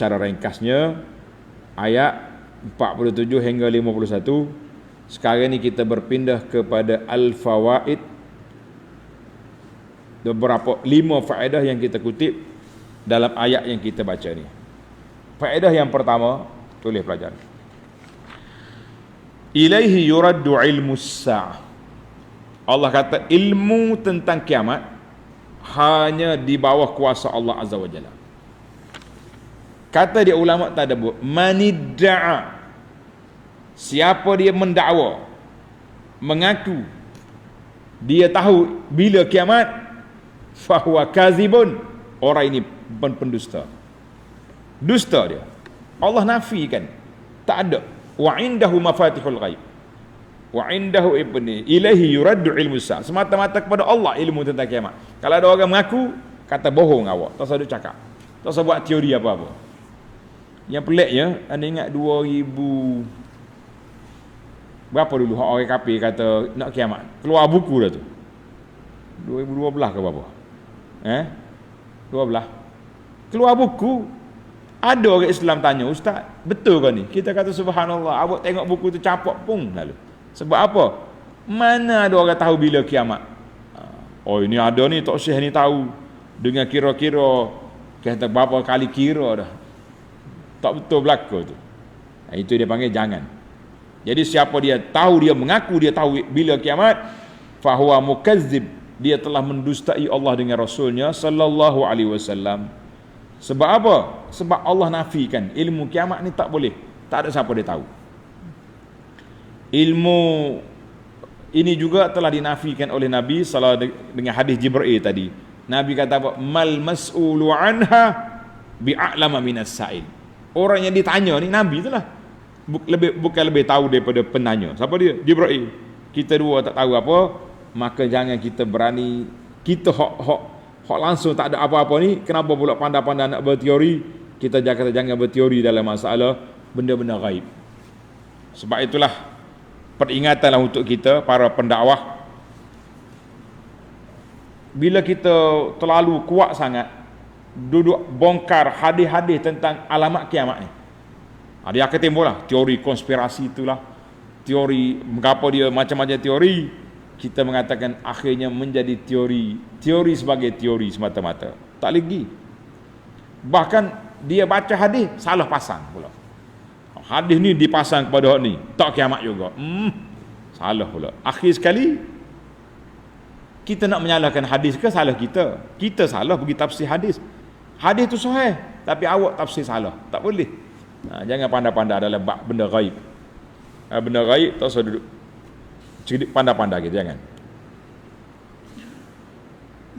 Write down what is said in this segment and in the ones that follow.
secara ringkasnya ayat 47 hingga 51. Sekarang ni kita berpindah kepada al-fawaid, beberapa 5 faedah yang kita kutip dalam ayat yang kita baca ni. Faedah yang pertama, tulis pelajaran. Ilaihi yuraddu ilmu as-sa'ah. Allah kata ilmu tentang kiamat hanya di bawah kuasa Allah Azza wa Jalla. Kata dia ulama tadabbur, manidda'a, siapa dia mendakwa, mengaku dia tahu bila kiamat, fahuwa kazibun, orang ini pendusta. Dusta dia. Allah nafikan, tak ada. Wa indahu mafatihul ghaib. Wa indahu ibni ilaihi yuraddu ilmu sa'. Semata-mata kepada Allah ilmu tentang kiamat. Kalau ada orang mengaku, kata bohong awak, tak usah duk cakap, tak usah buat teori apa-apa. Yang peliknya, anda ingat 2000 berapa dulu orang kafir kata nak kiamat, keluar buku dah tu 2012 ke berapa 12 keluar buku. Ada orang Islam tanya, ustaz betul ke ni? Kita kata subhanallah, awak tengok buku tu capak pun lalu. Sebab apa? Mana ada orang tahu bila kiamat? Oh ini ada ni, Tok Syekh ni tahu dengan kira-kira, kata berapa kali kira dah, tak betul berlaku tu. Itu dia panggil jangan. Jadi siapa dia tahu, dia mengaku dia tahu bila kiamat, fahuwa mukazzib, dia telah mendustai Allah dengan Rasulnya sallallahu alaihi wasallam. Sebab apa? Sebab Allah nafikan ilmu kiamat ni tak boleh, tak ada siapa dia tahu. Ilmu ini juga telah dinafikan oleh Nabi sallallahu dengan hadis Jibril tadi. Nabi kata apa? Mal mas'ulu anha bi'a'lama minas sa'il. Orang yang ditanya ni Nabi itulah. Bukan lebih tahu daripada penanya. Siapa dia? Jibril. Kita dua tak tahu apa, maka jangan kita berani, kita hok langsung tak ada apa-apa ni, kenapa pula pandai-pandai nak berteori? Kita jangan berteori dalam masalah benda-benda gaib. Sebab itulah peringatanlah untuk kita para pendakwah, bila kita terlalu kuat sangat duduk bongkar hadis-hadis tentang alamat kiamat ni, dia akan timbullah teori konspirasi itulah, teori mengapa dia macam-macam teori. Kita mengatakan akhirnya menjadi teori sebagai teori semata-mata, tak lagi. Bahkan dia baca hadis salah pasang pula, hadis ni dipasang kepada ni, tak kiamat juga, salah pula. Akhir sekali kita nak menyalahkan hadis ke salah kita? Kita salah pergi tafsir hadis. Hadis tu sahih tapi awak tafsir salah, tak boleh. Jangan pandai-pandai dalam benda gaib. Benda gaib tak usah duduk pandai-pandai gitu, jangan.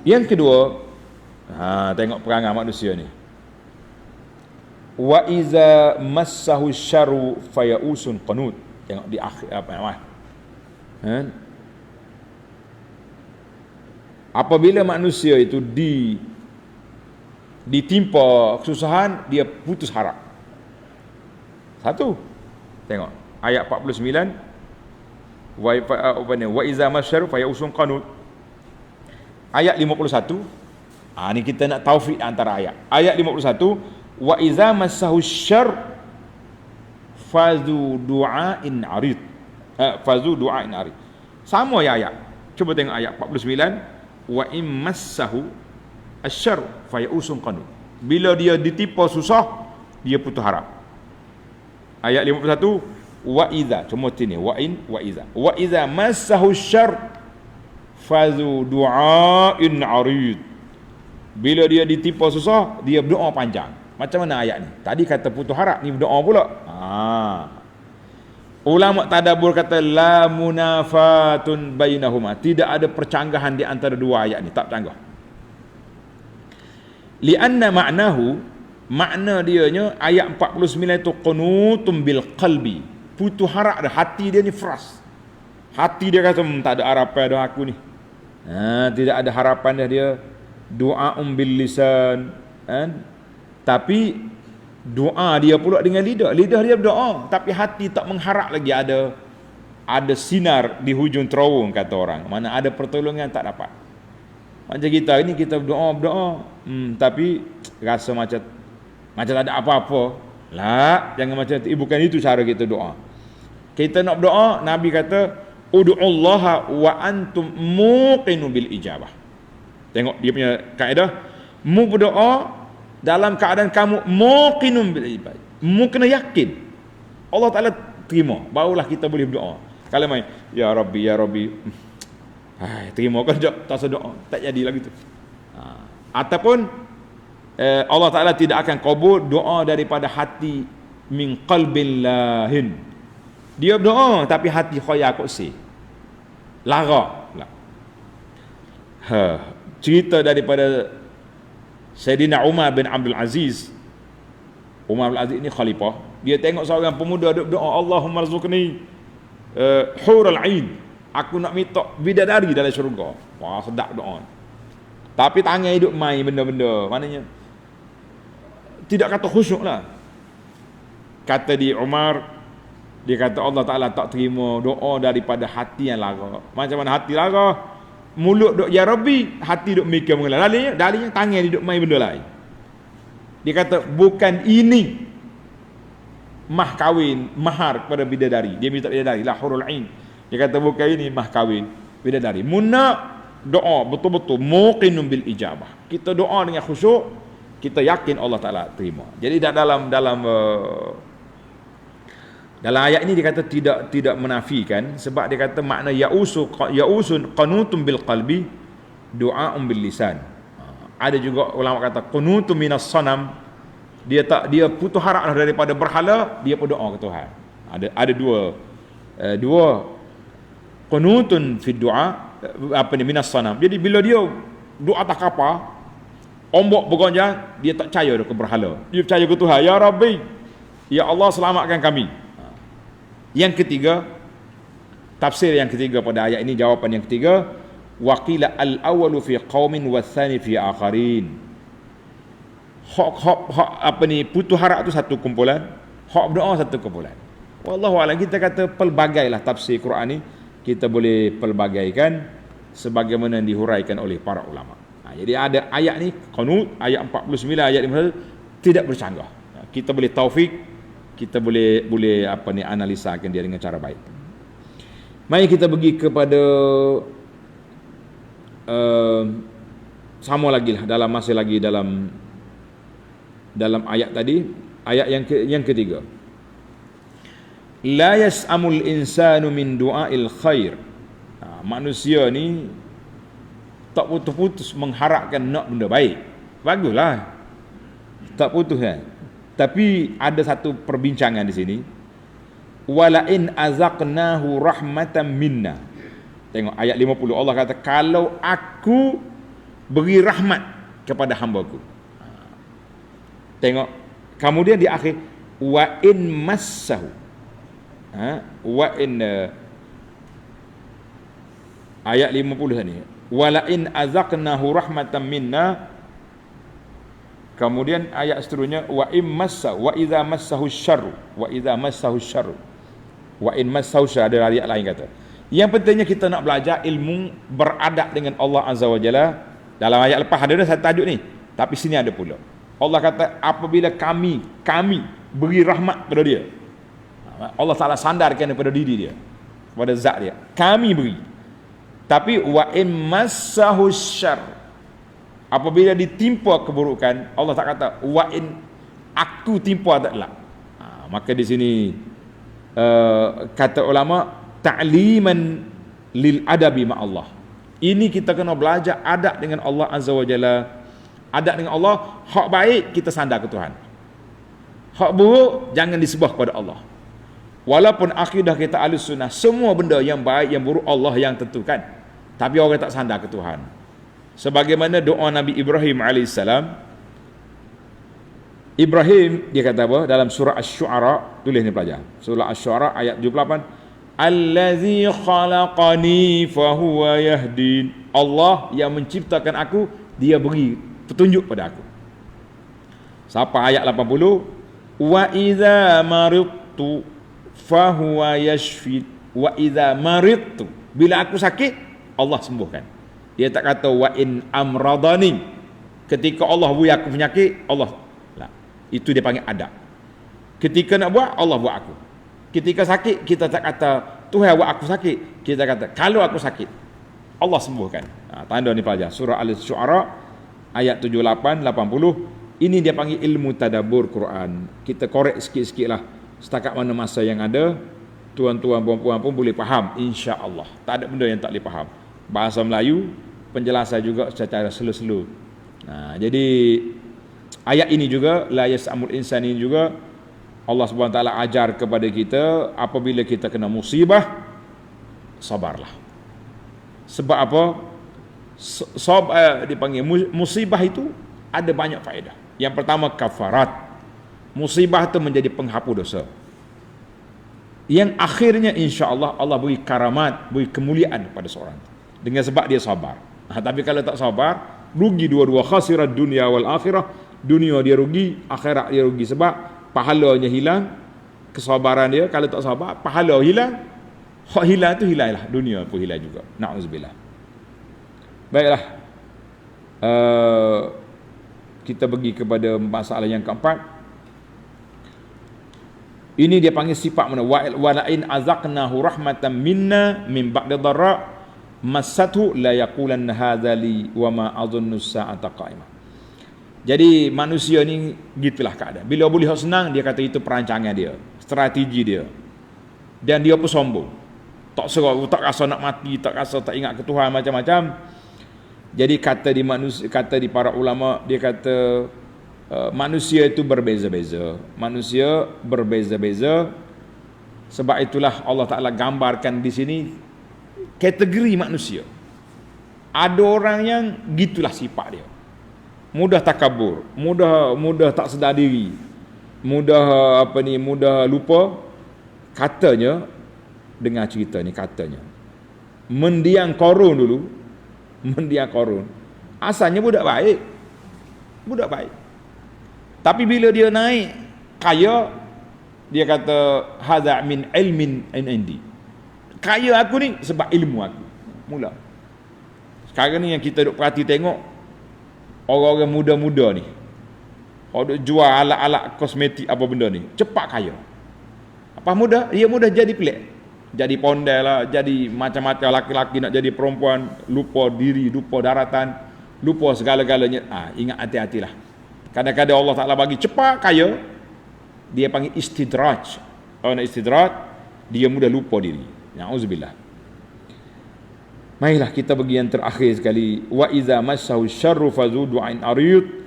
Yang kedua, tengok perangai manusia ni. Wa iza massahu syarru fayausun qanut. Tengok di akhir apa nama? Apabila manusia itu ditimpa kesusahan, dia putus harap. Satu. Tengok ayat 49, wa iza masyaru fa yausun qanut. Ayat 51, ni kita nak taufik antara ayat. Ayat 51, wa iza massahu syarr fazu du'ain arid. Fazu du'ain arid. Sama ya ayat. Cuba tengok ayat 49, wa in massahu asyarr fa yausun qanut. Bila dia ditipu susah, dia putus harap. Ayat 51, wa idza, cuma sini wa in wa idza massahu syarr fazu du'ain arid. Bila dia ditipu susah, dia berdoa panjang. Macam mana ayat ni? Tadi kata putus harap, ni berdoa pula. Ulama tadabbur kata la munafatun bainahuma, tidak ada percanggahan di antara dua ayat ni, tak bercanggah. Lianna ma'nahu, makna dianya ayat 49 itu qunutum bil qalbi, putus harap dah, hati dia ni frust. Hati dia kata tak ada harapan dah aku ni. Tidak ada harapan dah dia. Doa bil lisan, tapi doa dia pula dengan lidah. Lidah dia berdoa, tapi hati tak mengharap lagi ada sinar di hujung terowong, kata orang. Mana ada pertolongan tak dapat. Macam kita ni, kita berdoa, tapi rasa macam macam tak ada apa-apa. Lah, jangan macam itu. Bukan itu cara kita doa. Kita nak berdoa, Nabi kata, ud'ullaha wa antum muqinu bil ijabah. Tengok dia punya kaedah. Mu berdoa dalam keadaan kamu muqinun bil ijabah. Mu kena yakin Allah Ta'ala terima, barulah kita boleh berdoa. Kalau main, ya Rabbi, ya Rabbi, terima kan tak sedoa, tak jadi lagi tu. Ataupun Allah Ta'ala tidak akan kabul doa daripada hati min qalbin lahin. Dia berdoa tapi hati khoya kuksi, lara lah. Cerita daripada Sayyidina Umar bin Abdul Aziz. Umar bin Abdul Aziz ini khalifah. Dia tengok seorang pemuda duk doa, Allahumma rzuqni hurul ain. Aku nak minta bidadari dalam syurga. Wah, sedap doa. Tapi tangan hidup main benda-benda. Maknanya tidak kata khusyuk lah. Kata di Umar, dia kata Allah Ta'ala tak terima doa daripada hati yang lara. Macam mana hati lara? Mulut duk ya Rabbi, hati duk mikir mengalah. Dalinya tangan dia duk main benda lain. Dia kata bukan ini mah kahwin, mahar kepada bidadari. Dia minta bidadari, la hurul ain. Dia kata bukan ini mah kahwin bidadari. Muna doa betul-betul muqinun bil ijabah. Kita doa dengan khusyuk, kita yakin Allah Ta'ala terima. Jadi dalam ayat ini dia kata tidak menafikan, sebab dia kata makna ya'usun qanutun bil qalbi du'a'un bil lisan. Ada juga ulama kata qunutun minas sanam, dia putus harap daripada berhala, dia berdoa ke Tuhan. Ada dua qunutun fi du'a minas sanam. Jadi bila dia doa atas kapal, ombak bergonjang, dia tak percaya ke berhala. Dia percaya ke Tuhan, ya Rabbi, ya Allah selamatkan kami. Yang ketiga, tafsir yang ketiga pada ayat ini, jawapan yang ketiga, waqila al-awwalu fi qaumin wa tsani fi akharin. Hak putus harap tu satu kumpulan, hak berdoa satu kumpulan. Wallahu a'lam. Kita kata pelbagailah tafsir Quran ni, kita boleh pelbagaikan sebagaimana yang dihuraikan oleh para ulama. Jadi ada ayat ni qanut, ayat 49, ayat 51 tidak bercanggah. Kita boleh taufik, kita boleh analisakan dia dengan cara baik. Mari kita pergi kepada sama lagi lah, masih lagi dalam ayat tadi, ayat yang ketiga. La yas'amul insanu min du'ail khair. Manusia ni tak putus-putus mengharapkan nak benda baik. Baguslah, tak putus kan. Tapi ada satu perbincangan di sini. Wala in azaqnahu rahmatan minna. Tengok ayat 50, Allah kata kalau aku beri rahmat kepada hamba-Ku. Tengok, kemudian di akhir wa in massahu. Wa in ayat 50 ni. Wala in azaqnahu rahmatan minna. Kemudian ayat seterusnya wa in massa wa idza massahu syarru wa idza massahu syarru wa in massahu syarru. Ada ayat lain kata. Yang pentingnya kita nak belajar ilmu beradab dengan Allah Azza wa Jalla. Dalam ayat lepas ada satu tajuk ni, tapi sini ada pula. Allah kata apabila kami beri rahmat kepada dia, Allah Ta'ala sandarkan kepada diri dia, kepada zat dia, kami beri. Tapi wa in massahu syarr, apabila ditimpa keburukan, Allah tak kata wa in aku timpa tak lah. Maka di sini kata ulama ta'liman lil adabi ma Allah. Ini kita kena belajar adab dengan Allah Azza wa Jalla. Adab dengan Allah, hak baik kita sandar ke Tuhan, hak buruk jangan disembah kepada Allah. Walaupun akidah kita Ahlus Sunnah, semua benda yang baik yang buruk Allah yang tentukan, tapi orang tak sandar ke Tuhan. Sebagaimana doa Nabi Ibrahim AS. Ibrahim dia kata apa dalam surah Asy-Syu'ara, tulis ni pelajar, surah Asy-Syu'ara ayat 78, allazi khalaqani fahuwa yahdin. Allah yang menciptakan aku, dia beri petunjuk pada aku. Sampai ayat 80, wa idza maridtu fahuwa yashfi. Wa idza maridtu, bila aku sakit Allah sembuhkan. Dia tak kata wa in amradani, ketika Allah beri aku penyakit Allah lah. Itu dia panggil adab. Ketika nak buat, Allah buat aku. Ketika sakit, kita tak kata Tuhan buat aku sakit. Kita kata kalau aku sakit, Allah sembuhkan. Tanda ni pelajar. Surah Al-Syu'ara ayat 78, 80. Ini dia panggil ilmu tadabbur Quran. Kita korek sikit-sikit lah. Setakat mana masa yang ada, tuan-tuan puan-puan pun boleh faham, insya-Allah. Tak ada benda yang tak boleh faham. Bahasa Melayu, penjelasan juga secara slow-slow. Jadi ayat ini juga, la yas'amul insan ini juga Allah Subhanahu Wa Taala ajar kepada kita, apabila kita kena musibah, sabarlah. Sebab apa? Dipanggil musibah itu ada banyak faedah. Yang pertama kafarat. Musibah itu menjadi penghapus dosa. Yang akhirnya insya-Allah Allah beri karamat, beri kemuliaan pada seorang dengan sebab dia sabar. Tapi kalau tak sabar, rugi dua-dua, khasirat dunia wal akhirah. Dunia dia rugi, akhirat dia rugi sebab pahalanya hilang, kesabaran dia. Kalau tak sabar, pahala hilang. Hak hilang tu hilanglah, dunia pun hilang juga. Na'udzubillah. Baiklah. Kita pergi kepada masalah yang keempat. Ini dia panggil sifat mana? Wa la'in azaqnahu rahmatan minna min ba'di dharra massathu la yaqulanna hadza li wa ma adhunnu as-sa'ata qa'imah. Jadi manusia ni gitulah keadaan. Bila boleh senang, dia kata itu perancangan dia, strategi dia. Dan dia pun sombong. Tak serau, tak rasa nak mati, tak rasa tak ingat ke Tuhan, macam-macam. Jadi kata di para ulama, dia kata manusia itu berbeza-beza. Manusia berbeza-beza. Sebab itulah Allah Ta'ala gambarkan di sini kategori manusia. Ada orang yang gitulah sifat dia. Mudah takabur, mudah tak sedar diri, mudah lupa. Katanya, dengar cerita ni, katanya mendiang Qarun dulu, asalnya budak baik, tapi bila dia naik kaya, dia kata hadza min ilmin indi, kaya aku ni sebab ilmu aku. Mula sekarang ni yang kita duk perhati tengok, orang-orang muda-muda ni duk jual alat-alat kosmetik apa benda ni, cepat kaya. Apa mudah? Dia mudah jadi pelik, jadi pondel lah, jadi macam-macam. Laki-laki nak jadi perempuan, lupa diri, lupa daratan, lupa segala-galanya. Ingat hati-hatilah. Kadang-kadang Allah Ta'ala bagi cepat kaya, dia panggil istidraj. Nak istidraj, dia mudah lupa diri. Na'udzubillah. Marilah kita pergi yang terakhir sekali. Wa iza massahu syarru fazu du'ain arid.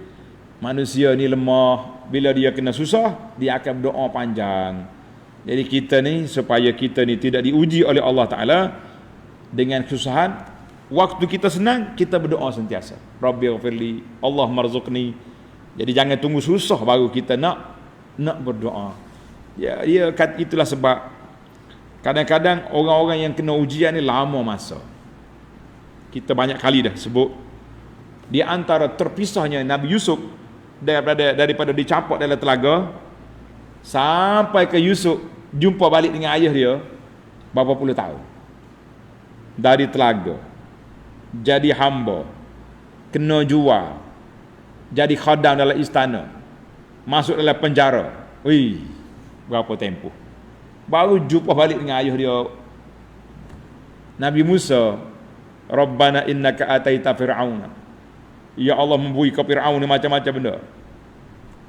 Manusia ni lemah, bila dia kena susah, dia akan berdoa panjang. Jadi kita ni, supaya kita ni tidak diuji oleh Allah Ta'ala dengan kesusahan, waktu kita senang, kita berdoa sentiasa. Rabbighfirli, Allah marzuqni. Jadi jangan tunggu susah baru kita nak berdoa. Ya, itulah sebab kadang-kadang orang-orang yang kena ujian ni lama masa. Kita banyak kali dah sebut, di antara terpisahnya Nabi Yusuf daripada dicampur dalam telaga sampai ke Yusuf jumpa balik dengan ayah dia berapa puluh tahun. Dari telaga, jadi hamba, kena jual, jadi khadam dalam istana, masuk dalam penjara. Berapa tempoh baru jumpa balik dengan ayah dia. Nabi Musa, Rabbana innaka ataita fir'auna, ya Allah memberi ke Fir'aun ni macam-macam benda,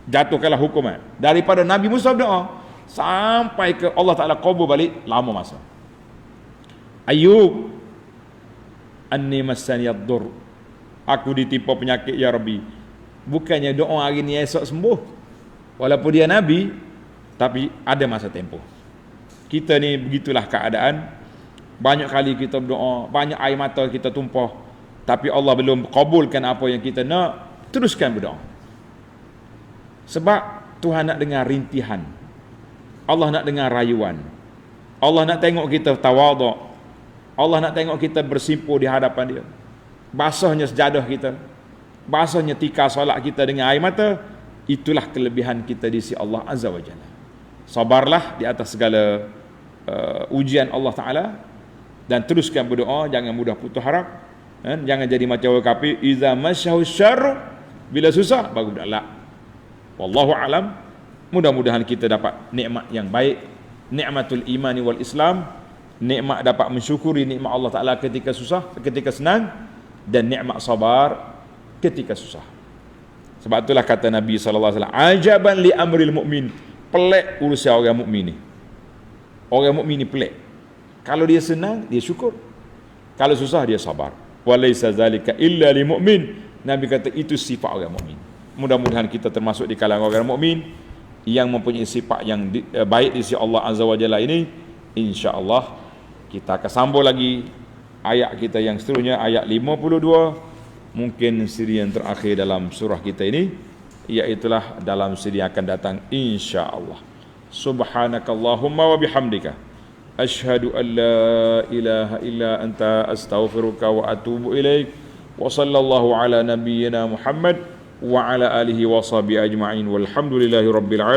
jatuhkanlah hukuman. Daripada Nabi Musa berdoa sampai ke Allah Ta'ala qabul balik, lama masa. Ayub, anni massaniyad dur, aku ditimpa penyakit ya Rabbi. Bukannya doa hari ni esok sembuh, walaupun dia Nabi, tapi ada masa tempoh. Kita ni begitulah keadaan. Banyak kali kita berdoa, banyak air mata kita tumpah, tapi Allah belum kabulkan apa yang kita nak. Teruskan berdoa, sebab Tuhan nak dengar rintihan, Allah nak dengar rayuan, Allah nak tengok kita tawaduk, Allah nak tengok kita bersimpuh di hadapan dia. Basahnya sejadah kita, basahnya tikar solat kita dengan air mata, itulah kelebihan kita di sisi Allah Azza wa Jalla. Sabarlah di atas segala ujian Allah Ta'ala, dan teruskan berdoa, jangan mudah putus harap. Jangan jadi macam orang kafir, iza masyahu syarru, bila susah baru berdoa. Wallahu alam. Mudah-mudahan kita dapat nikmat yang baik, nikmatul imani wal Islam, nikmat dapat mensyukuri nikmat Allah Taala ketika susah, ketika senang, dan nikmat sabar ketika susah. Sebab itulah kata Nabi sallallahu alaihi wasallam, ajaban li amril mukmin, pelik urusan orang mukmin ni. Orang mukmin ni pelik. Kalau dia senang, dia syukur. Kalau susah, dia sabar. Walaysa zalika illa lil mukmin. Nabi kata itu sifat orang mukmin. Mudah-mudahan kita termasuk di kalangan orang mukmin yang mempunyai sifat yang baik di sisi Allah Azza wa Jalla ini. Insya-Allah kita akan sambung lagi ayat kita yang seterusnya, ayat 52, mungkin siri yang terakhir dalam surah kita ini, iaitulah dalam siri yang akan datang insya-Allah. Subhanakallahumma wa bihamdika asyhadu an la ilaha illa anta astaghfiruka wa atubu ilaik. Wa sallallahu ala nabiyyina Muhammad wa ala alihi wa sahbihi ajma'in walhamdulillahi rabbil alamin.